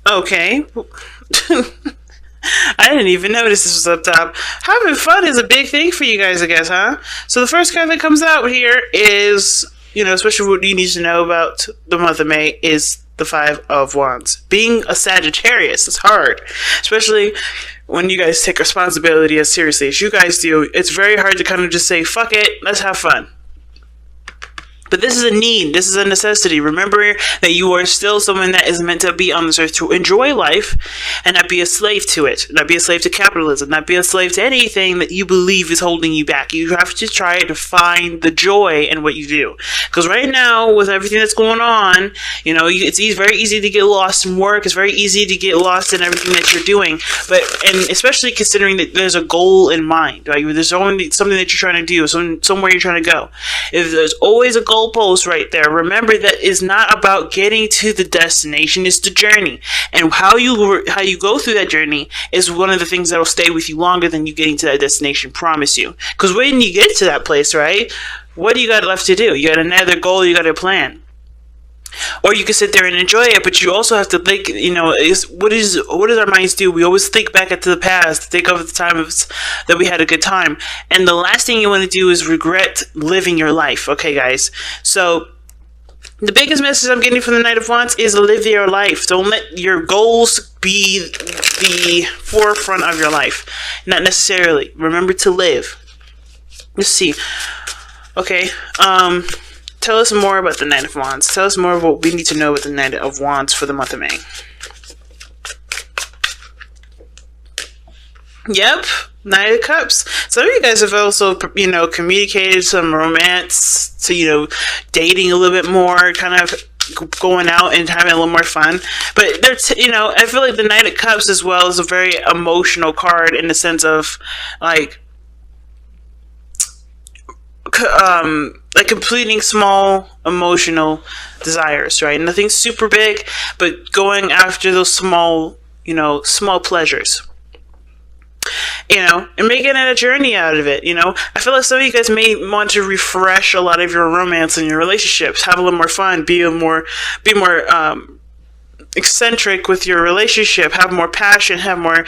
Okay. I didn't even notice this was up top. Having fun is a big thing for you guys, I guess, huh? So the first card that comes out here is, especially what you need to know about the month of May, is the Five of Wands. Being a Sagittarius is hard, especially when you guys take responsibility as seriously as you guys do. It's very hard to kind of just say, fuck it, let's have fun. But this is a need. This is a necessity. Remember that you are still someone that is meant to be on this earth to enjoy life and not be a slave to it. Not be a slave to capitalism. Not be a slave to anything that you believe is holding you back. You have to try to find the joy in what you do. Because right now, with everything that's going on, it's very easy to get lost in work. It's very easy to get lost in everything that you're doing. And especially considering that there's a goal in mind. Right? There's only something that you're trying to do. Somewhere you're trying to go. If there's always a goal post right there, remember that is not about getting to the destination, it's the journey, and how you go through that journey is one of the things that will stay with you longer than you getting to that destination, promise you. Because when you get to that place, right, what do you got left to do? You got another goal, you got a plan. Or you can sit there and enjoy it, but you also have to think, what does our minds do? We always think back into the past, think of the time that we had a good time. And the last thing you want to do is regret living your life. Okay, guys. So the biggest message I'm getting from the Knight of Wands is live your life. Don't let your goals be the forefront of your life. Not necessarily. Remember to live. Let's see. Okay. Tell us more about the Knight of Wands. Tell us more of what we need to know about the Knight of Wands for the month of May. Yep, Knight of Cups. Some of you guys have also, communicated some romance to, dating a little bit more, kind of going out and having a little more fun. But there's, I feel like the Knight of Cups as well is a very emotional card in the sense of, like completing small emotional desires, right? Nothing super big, but going after those small pleasures, and making it a journey out of it. I feel like some of you guys may want to refresh a lot of your romance and your relationships, have a little more fun, be more eccentric with your relationship, have more passion, have more,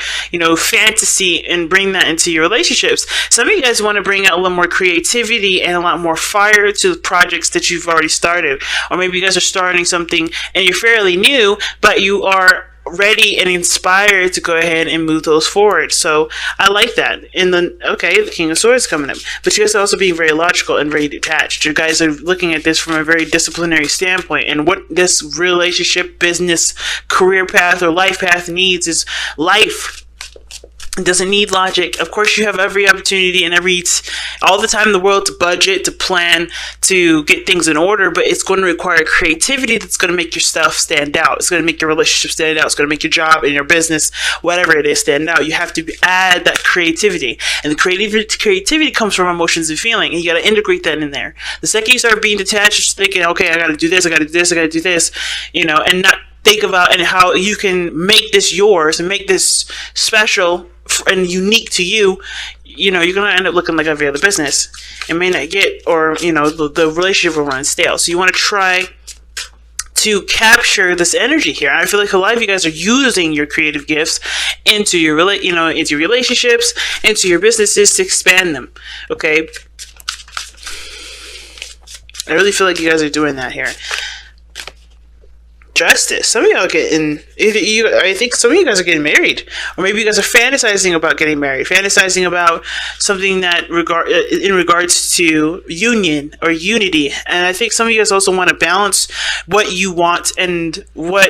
fantasy, and bring that into your relationships. Some of you guys want to bring out a little more creativity and a lot more fire to the projects that you've already started. Or maybe you guys are starting something and you're fairly new, but you are ready and inspired to go ahead and move those forward. So I like that. And then, the King of Swords coming up. But you guys are also being very logical and very detached. You guys are looking at this from a very disciplinary standpoint. And what this relationship, business, career path, or life path needs is life. It doesn't need logic. Of course, you have every opportunity and all the time in the world to budget, to plan, to get things in order, but it's going to require creativity that's going to make your stuff stand out. It's going to make your relationship stand out. It's going to make your job and your business, whatever it is, stand out. You have to add that creativity. And the creativity comes from emotions and feeling, and you got to integrate that in there. The second you start being detached, just thinking, okay, I got to do this, I got to do this, I got to do this, and not think about and how you can make this yours and make this special and unique to you, you're going to end up looking like every other business. It may not get, or, the relationship will run stale. So you want to try to capture this energy here. I feel like a lot of you guys are using your creative gifts into your, into your relationships, into your businesses to expand them. Okay? I really feel like you guys are doing that here. Justice. Some of y'all I think some of you guys are getting married, or maybe you guys are fantasizing about getting married, fantasizing about something that in regards to union or unity. And I think some of you guys also want to balance what you want and what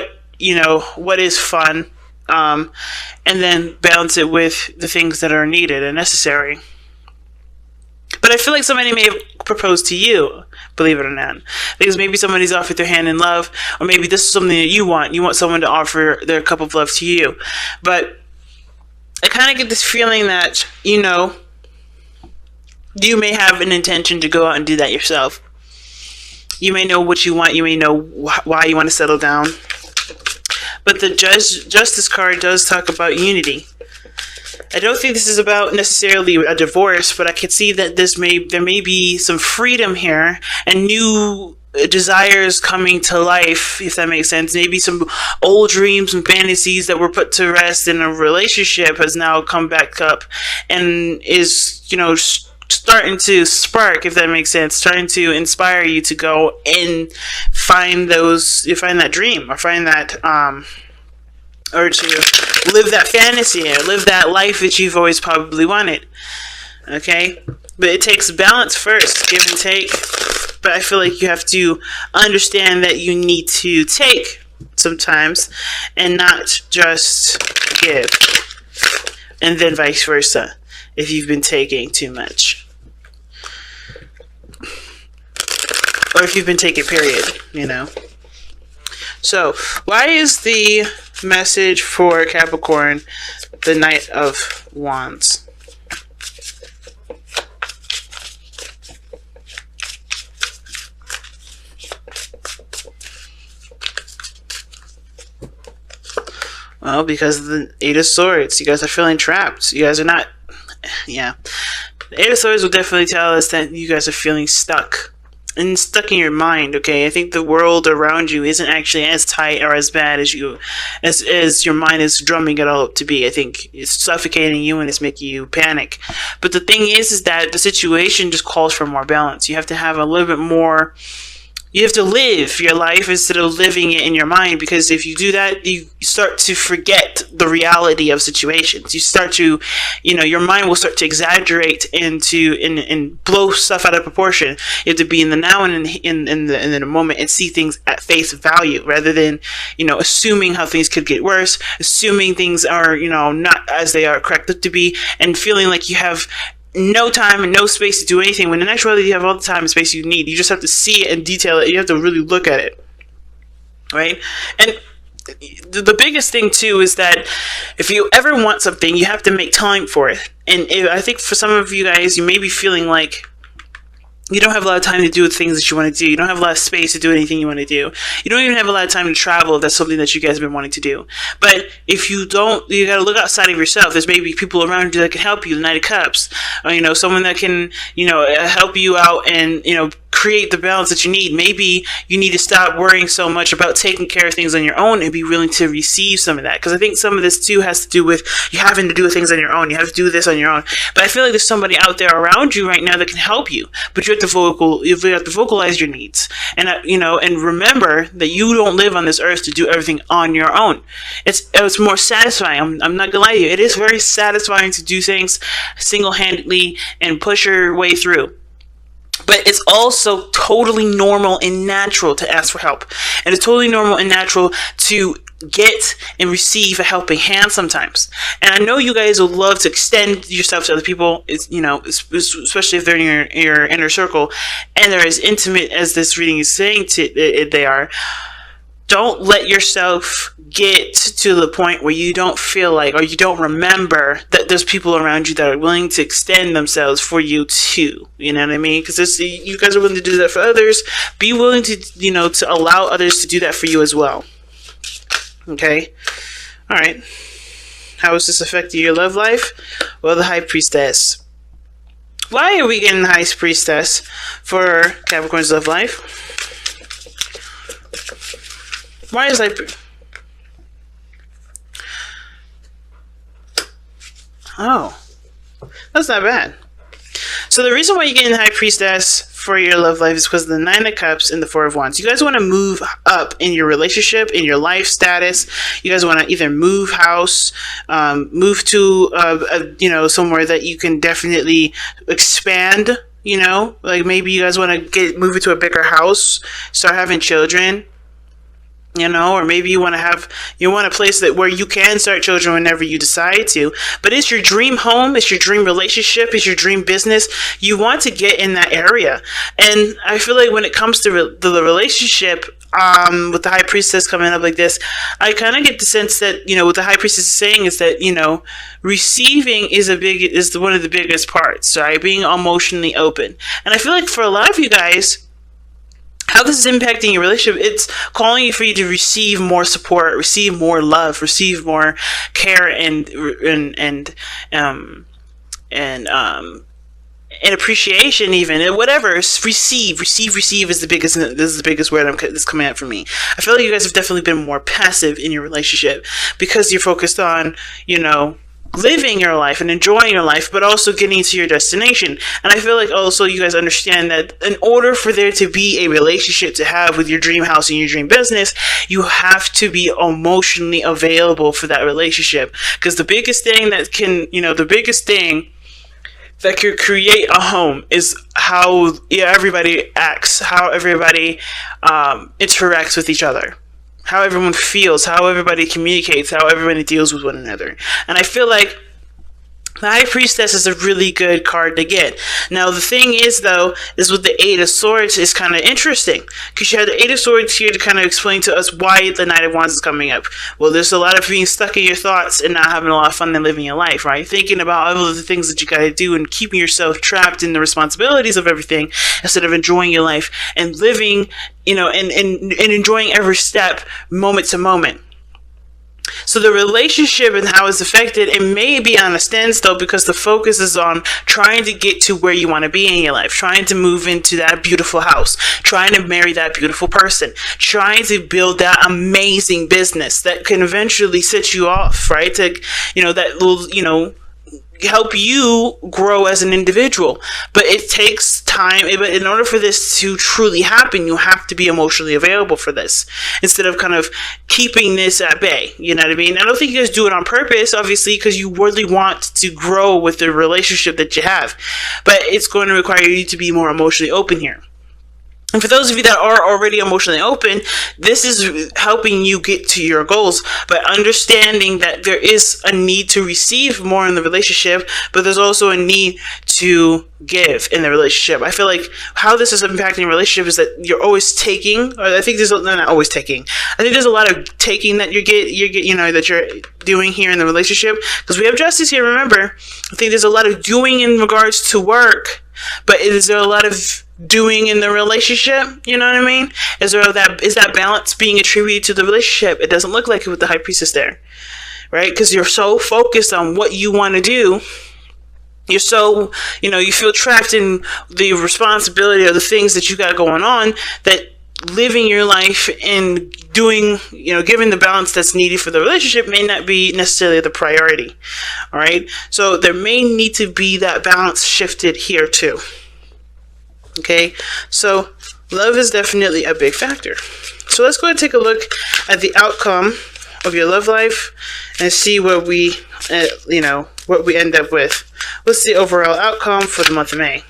is fun, and then balance it with the things that are needed and necessary. But I feel like somebody may have proposed to you, believe it or not. Because maybe somebody's offered their hand in love, or maybe this is something that you want. You want someone to offer their cup of love to you. But I kind of get this feeling that, you may have an intention to go out and do that yourself. You may know what you want. You may know why you want to settle down. But the Justice card does talk about unity. I don't think this is about necessarily a divorce, but I can see that there may be some freedom here and new desires coming to life, if that makes sense. Maybe some old dreams and fantasies that were put to rest in a relationship has now come back up and is, starting to spark, if that makes sense, starting to inspire you to go and find that dream, or find that, or to live that fantasy, or live that life that you've always probably wanted. Okay? But it takes balance first, give and take. But I feel like you have to understand that you need to take sometimes and not just give. And then vice versa, if you've been taking too much. Or if you've been taking, period, So, why is the message for Capricorn the Knight of Wands? Well, because of the Eight of Swords. You guys are feeling trapped. You guys are not... Yeah. The Eight of Swords will definitely tell us that you guys are feeling stuck. And stuck in your mind, okay? I think the world around you isn't actually as tight or as bad as your mind is drumming it all up to be. I think it's suffocating you and it's making you panic. But the thing is that the situation just calls for more balance. You have to have a little bit more... You have to live your life instead of living it in your mind, because if you do that, you start to forget the reality of situations. You start to, your mind will start to exaggerate and blow stuff out of proportion. You have to be in the now and in the moment and see things at face value, rather than, assuming how things could get worse, assuming things are, not as they are corrected to be, and feeling like you have no time and no space to do anything, when in actuality you have all the time and space you need. You just have to see it and detail it. You have to really look at it, right? And the biggest thing too is that if you ever want something, you have to make time for it. And I think for some of you guys, you may be feeling like you don't have a lot of time to do the things that you want to do. You don't have a lot of space to do anything you want to do. You don't even have a lot of time to travel if that's something that you guys have been wanting to do. But if you don't, you got to look outside of yourself. There's maybe people around you that can help you, the Knight of Cups. Or, someone that can, help you out and, create the balance that you need. Maybe you need to stop worrying so much about taking care of things on your own and be willing to receive some of that. Because I think some of this too has to do with you having to do things on your own. You have to do this on your own. But I feel like there's somebody out there around you right now that can help you. But you have to vocalize your needs. And and remember that you don't live on this earth to do everything on your own. It's more satisfying. I'm not gonna lie to you. It is very satisfying to do things single-handedly and push your way through. But it's also totally normal and natural to ask for help. And it's totally normal and natural to get and receive a helping hand sometimes. And I know you guys would love to extend yourself to other people, especially if they're in your inner circle and they're as intimate as this reading is saying they are. Don't let yourself get to the point where you don't feel like, or you don't remember that there's people around you that are willing to extend themselves for you too. You know what I mean? Because you guys are willing to do that for others. Be willing to, to allow others to do that for you as well. Okay? All right. How is this affecting your love life? Well, the High Priestess. Why are we getting the High Priestess for Capricorn's love life? Why is Oh, that's not bad. So the reason why you're getting the High Priestess for your love life is because of the Nine of Cups and the Four of Wands. You guys want to move up in your relationship, in your life status. You guys want to either move house, move to somewhere that you can definitely expand. Like maybe you guys want to move into a bigger house, start having children. Or maybe you want a place where you can start children whenever you decide to. But it's your dream home, it's your dream relationship, it's your dream business. You want to get in that area. And I feel like when it comes to the relationship, with the High Priestess coming up like this, I kind of get the sense that, what the High Priestess is saying is that, receiving is one of the biggest parts, right? Being emotionally open. And I feel like for a lot of you guys, how this is impacting your relationship, it's calling for you to receive more support, receive more love, receive more care and and appreciation, even, and whatever. Receive is the biggest. This is the biggest word that's coming out for me. I feel like you guys have definitely been more passive in your relationship because you're focused on, living your life and enjoying your life, but also getting to your destination. And I feel like also you guys understand that in order for there to be a relationship to have with your dream house and your dream business, you have to be emotionally available for that relationship. Because the biggest thing that could create a home is how everybody acts, how everybody interacts with each other, how everyone feels, how everybody communicates, how everybody deals with one another. And I feel like the High Priestess is a really good card to get. Now, the thing is, though, is with the Eight of Swords is kind of interesting. Because you have the Eight of Swords here to kind of explain to us why the Knight of Wands is coming up. Well, there's a lot of being stuck in your thoughts and not having a lot of fun and living your life, right? Thinking about all of the things that you got to do and keeping yourself trapped in the responsibilities of everything instead of enjoying your life and living, and enjoying every step, moment to moment. So the relationship and how it's affected, it may be on a standstill because the focus is on trying to get to where you want to be in your life, trying to move into that beautiful house, trying to marry that beautiful person, trying to build that amazing business that can eventually set you off, right? That will, help you grow as an individual. But it takes time. But in order for this to truly happen, you have to be emotionally available for this instead of kind of keeping this at bay. You know what I mean? I don't think you guys do it on purpose, obviously, because you really want to grow with the relationship that you have. But it's going to require you to be more emotionally open here. And for those of you that are already emotionally open, this is helping you get to your goals by understanding that there is a need to receive more in the relationship, but there's also a need to give in the relationship. I feel like how this is impacting your relationship is that you're always taking, or I think not always taking. I think there's a lot of taking that that you're doing here in the relationship, because we have Justice here. Remember, I think there's a lot of doing in regards to work, but is there a lot of doing in the relationship? You know what I mean? Is that balance being attributed to the relationship? It doesn't look like it with the High Priestess there, right? Because you're so focused on what you want to do. You're so, you feel trapped in the responsibility of the things that you got going on, that living your life and doing, giving the balance that's needed for the relationship may not be necessarily the priority. All right. So there may need to be that balance shifted here too. Okay. So love is definitely a big factor. So let's go ahead and take a look at the outcome of your love life and see what we, what we end up with. What's the overall outcome for the month of May?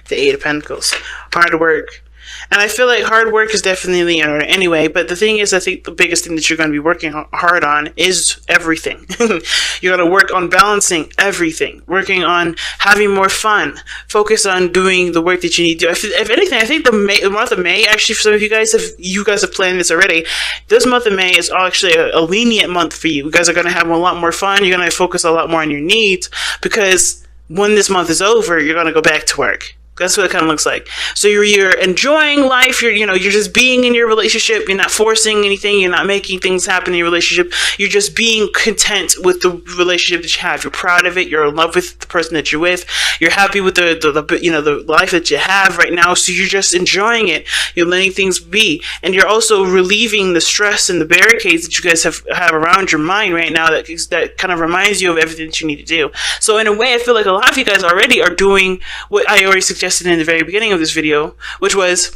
The Eight of Pentacles. Hard work. And I feel like hard work is definitely in order anyway, but the thing is, I think the biggest thing that you're going to be working hard on is everything. You're going to work on balancing everything, working on having more fun, focus on doing the work that you need to do. If anything, I think the month of May, actually, for some of you guys have planned this already, this month of May is actually a lenient month for you. You guys are going to have a lot more fun. You're going to focus a lot more on your needs, because when this month is over, you're going to go back to work. That's what it kind of looks like. So you're enjoying life. You're just being in your relationship. You're not forcing anything. You're not making things happen in your relationship. You're just being content with the relationship that you have. You're proud of it. You're in love with the person that you're with. You're happy with the life that you have right now. So you're just enjoying it. You're letting things be, and you're also relieving the stress and the barricades that you guys have around your mind right now. That kind of reminds you of everything that you need to do. So in a way, I feel like a lot of you guys already are doing what I already suggested in the very beginning of this video, which was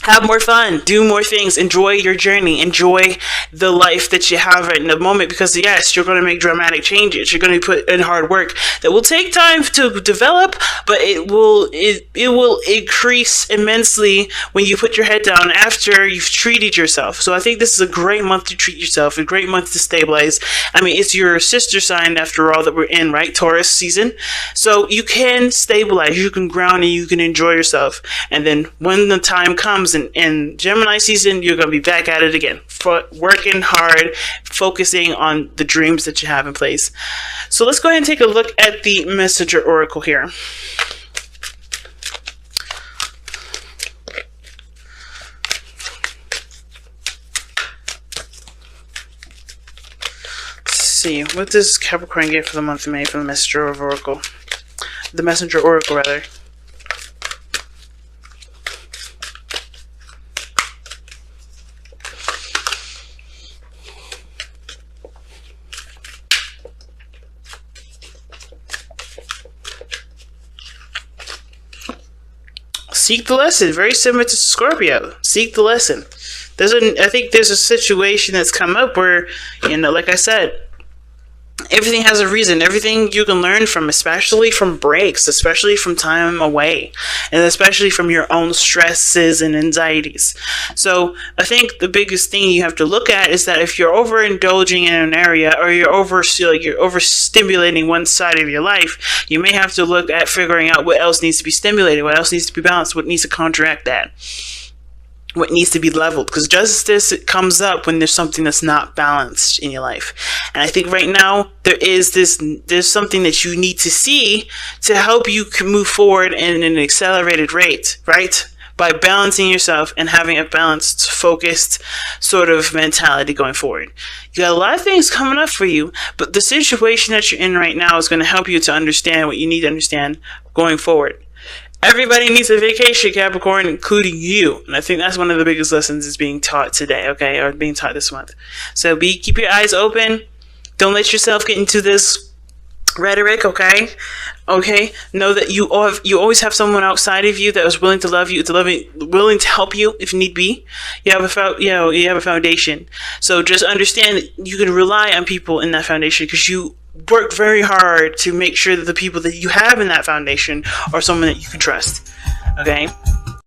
have more fun, do more things, enjoy your journey, enjoy the life that you have right in the moment, because yes, you're going to make dramatic changes. You're going to put in hard work that will take time to develop, but it will increase immensely when you put your head down after you've treated yourself. So I think this is a great month to treat yourself, a great month to stabilize. I mean, it's your sister sign after all that we're in, right? Taurus season. So you can stabilize, you can ground, and you can enjoy yourself. And then when the time comes in Gemini season, you're going to be back at it again, working hard, focusing on the dreams that you have in place. So let's go ahead and take a look at the Messenger Oracle here. Let's see, what does Capricorn get for the month of May from the Messenger of Oracle? the messenger oracle, rather. Seek the lesson. Very similar to Scorpio. Seek the lesson. I think there's a situation that's come up where, like I said, everything has a reason. Everything you can learn from, especially from breaks, especially from time away, and especially from your own stresses and anxieties. So I think the biggest thing you have to look at is that if you're overindulging in an area, or you're overstimulating one side of your life, you may have to look at figuring out what else needs to be stimulated, what else needs to be balanced, what needs to counteract that, what needs to be leveled, because justice, it comes up when there's something that's not balanced in your life. And I think right now there's something that you need to see to help you move forward in an accelerated rate, right? By balancing yourself and having a balanced, focused sort of mentality going forward. You got a lot of things coming up for you, but the situation that you're in right now is going to help you to understand what you need to understand going forward. Everybody needs a vacation, Capricorn, including you. And I think that's one of the biggest lessons is being taught today, okay? Or being taught this month. So keep your eyes open. Don't let yourself get into this rhetoric, okay? Okay? Know that you always have someone outside of you that is willing to love you, willing to help you if need be. You have a foundation. So just understand that you can rely on people in that foundation, because you work very hard to make sure that the people that you have in that foundation are someone that you can trust. Okay?